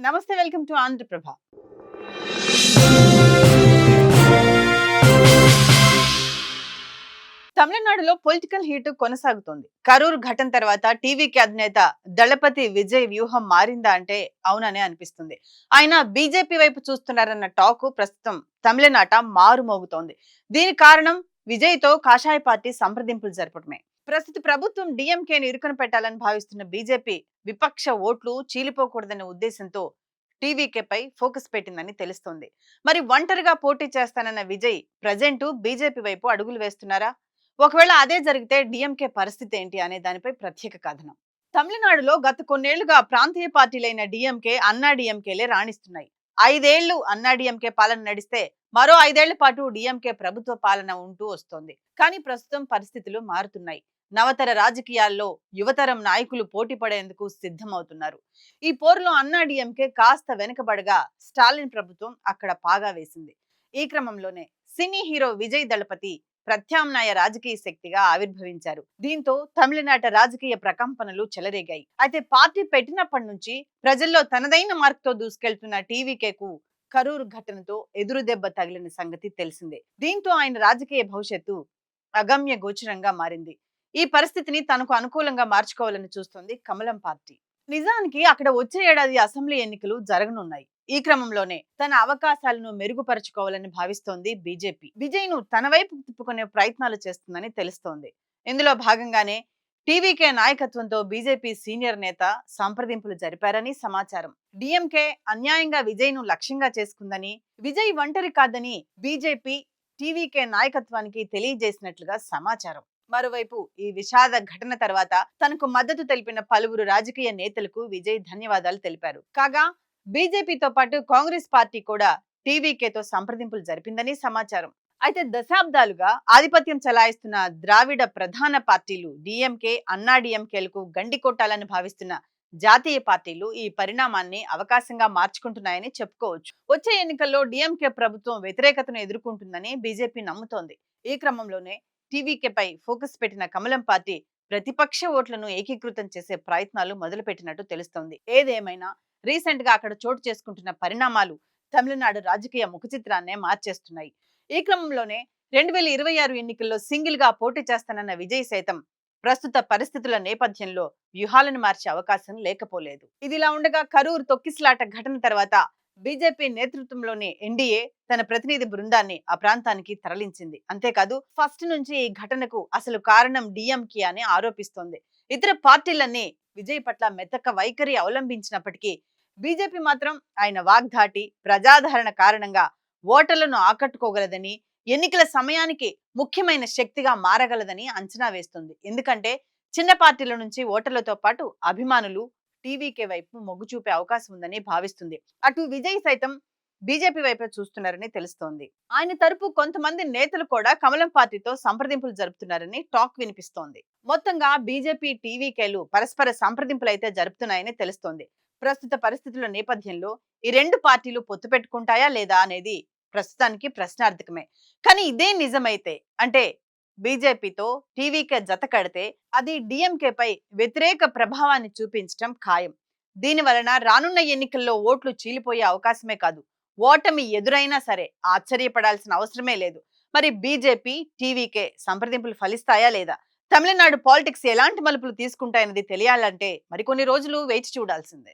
నమస్తే, welcome to Andhraprabha. తమిళనాడులో political heat కొనసాగుతోంది. కరూర్ ఘటన తర్వాత టీవీకి అధినేత దళపతి విజయ్ వ్యూహం మారిందా అంటే అవుననే అనిపిస్తుంది. ఆయన బీజేపీ వైపు చూస్తున్నారన్న టాక్ ప్రస్తుతం తమిళనాట మారుమోగుతోంది. దీనికి కారణం విజయ్తో కాషాయ పార్టీ సంప్రదింపులు జరపడమే. ప్రస్తుత ప్రభుత్వం డిఎంకేని ఇరుకున పెట్టాలని భావిస్తున్న బీజేపీ విపక్ష ఓట్లు చీలిపోకూడదనే ఉద్దేశంతో టీవీకేపై ఫోకస్ పెట్టిందని తెలుస్తోంది. మరి ఒంటరిగా పోటీ చేస్తానన్న విజయ్ ప్రజెంట్ బీజేపీ వైపు అడుగులు వేస్తున్నారా? ఒకవేళ అదే జరిగితే డిఎంకే పరిస్థితి ఏంటి అనే దానిపై ప్రత్యేక కథనం. తమిళనాడులో గత కొన్నేళ్లుగా ప్రాంతీయ పార్టీలైన డిఎంకే, అన్నా డిఎంకేలే రాణిస్తున్నాయి. 5 ఏళ్లు అన్నా డిఎంకే పాలన నడిస్తే మరో 5 ఏళ్ల పాటు డిఎంకే ప్రభుత్వ పాలన ఉంటూ వస్తోంది. కానీ ప్రస్తుతం పరిస్థితులు మారుతున్నాయి. నవతర రాజకీయాల్లో యువతరం నాయకులు పోటీ పడేందుకు సిద్ధమవుతున్నారు. ఈ పోరులో అన్నా డిఎంకే కాస్త వెనుకబడగా స్టాలిన్ ప్రభుత్వం అక్కడ పాగా వేసింది. ఈ క్రమంలోనే సినీ హీరో విజయ్ దళపతి ప్రత్యామ్నాయ రాజకీయ శక్తిగా ఆవిర్భవించారు. దీంతో తమిళనాట రాజకీయ ప్రకంపనలు చెలరేగాయి. అయితే పార్టీ పెట్టినప్పటి నుంచి ప్రజల్లో తనదైన మార్కుతో దూసుకెళ్తున్న టీవీకేకు కరూరు ఘటనతో ఎదురు దెబ్బ తగిలిన సంగతి తెలిసిందే. దీంతో ఆయన రాజకీయ భవిష్యత్తు అగమ్య గోచరంగా మారింది. ఈ పరిస్థితిని తనకు అనుకూలంగా మార్చుకోవాలని చూస్తోంది కమలం పార్టీ. నిజానికి అక్కడ వచ్చే ఏడాది అసెంబ్లీ ఎన్నికలు జరగనున్నాయి. ఈ క్రమంలోనే తన అవకాశాలను మెరుగుపరుచుకోవాలని భావిస్తోంది బీజేపీ. విజయ్ ను తన వైపు తిప్పుకునే ప్రయత్నాలు చేస్తుందని తెలుస్తోంది. ఇందులో భాగంగానే టీవీకే నాయకత్వంతో బీజేపీ సీనియర్ నేత సంప్రదింపులు జరిపారని సమాచారం. డిఎంకే అన్యాయంగా విజయ్ ను లక్ష్యంగా చేసుకుందని, విజయ్ ఒంటరి కాదని బీజేపీ టీవీకే నాయకత్వానికి తెలియజేసినట్లుగా సమాచారం. మరోవైపు ఈ విషాద ఘటన తర్వాత తనకు మద్దతు తెలిపిన పలువురు రాజకీయ నేతలకు విజయ్ ధన్యవాదాలు తెలిపారు. కాగా బీజేపీతో పాటు కాంగ్రెస్ పార్టీ కూడా టీవీకేతో సంప్రదింపులు జరిపిందని సమాచారం. అయితే దశాబ్దాలుగా ఆధిపత్యం చెలాయిస్తున్న ద్రావిడ ప్రధాన పార్టీలు డిఎంకే, అన్నా డిఎంకేలకు గండి కొట్టాలని భావిస్తున్న జాతీయ పార్టీలు ఈ పరిణామాన్ని అవకాశంగా మార్చుకుంటున్నాయని చెప్పుకోవచ్చు. వచ్చే ఎన్నికల్లో డిఎంకే ప్రభుత్వం వ్యతిరేకతను ఎదుర్కొంటుందని బీజేపీ నమ్ముతోంది. ఈ క్రమంలోనే టీవీకేపై ఫోకస్ పెట్టిన కమలం పార్టీ ప్రతిపక్ష ఓట్లను ఏకీకృతం చేసే ప్రయత్నాలు మొదలుపెట్టినట్టు తెలుస్తోంది. ఏదేమైనా రీసెంట్ గా అక్కడ చోటు చేసుకుంటున్న పరిణామాలు తమిళనాడు రాజకీయ ముఖచిత్రాన్నే మార్చేస్తున్నాయి. ఈ క్రమంలోనే 2026 ఎన్నికల్లో సింగిల్ గా పోటీ చేస్తానన్న విజయ్ సైతం ప్రస్తుత పరిస్థితుల నేపథ్యంలో వ్యూహాలను మార్చే అవకాశం లేకపోలేదు. ఇదిలా ఉండగా కరూర్ తొక్కిసలాట ఘటన తర్వాత బీజేపీ నేతృత్వంలోని ఎన్డీఏ తన ప్రతినిధి బృందాన్ని ఆ ప్రాంతానికి తరలించింది. అంతేకాదు ఫస్ట్ నుంచి ఈ ఘటనకు అసలు కారణం డిఎంకే అని ఆరోపిస్తోంది. ఇతర పార్టీలన్నీ విజయ్ పట్ల మెతక వైఖరి అవలంబించినప్పటికీ బీజేపీ మాత్రం ఆయన వాగ్దాటి, ప్రజాదరణ కారణంగా ఓటర్లను ఆకట్టుకోగలదని, ఎన్నికల సమయానికి ముఖ్యమైన శక్తిగా మారగలదని అంచనా వేస్తుంది. ఎందుకంటే చిన్న పార్టీల నుంచి ఓటర్లతో పాటు అభిమానులు టీవీకే వైపు మొగ్గు చూపే అవకాశం ఉందని భావిస్తుంది. అటు విజయ్ సైతం బీజేపీ వైపే చూస్తున్నారని తెలుస్తోంది. ఆయన తరపు కొంతమంది నేతలు కూడా కమలం పార్టీతో సంప్రదింపులు జరుపుతున్నారని టాక్ వినిపిస్తోంది. మొత్తంగా బీజేపీ, టీవీకేలు పరస్పర సంప్రదింపులు అయితే జరుపుతున్నాయని తెలుస్తోంది. ప్రస్తుత పరిస్థితుల నేపథ్యంలో ఈ రెండు పార్టీలు పొత్తు పెట్టుకుంటాయా లేదా అనేది ప్రస్తుతానికి ప్రశ్నార్థకమే. కానీ ఇదే నిజమైతే, అంటే బీజేపీతో టీవీకే జత కడితే అది డిఎంకేపై వ్యతిరేక ప్రభావాన్ని చూపించడం ఖాయం. దీని వలన రానున్న ఎన్నికల్లో ఓట్లు చీలిపోయే అవకాశమే కాదు, ఓటమి ఎదురైనా సరే ఆశ్చర్యపడాల్సిన అవసరమే లేదు. మరి బీజేపీ, టీవీకే సంప్రదింపులు ఫలిస్తాయా లేదా? తమిళనాడు పాలిటిక్స్ ఎలాంటి మలుపులు తీసుకుంటాయన్నది తెలియాలంటే మరికొన్ని రోజులు వేచి చూడాల్సిందే.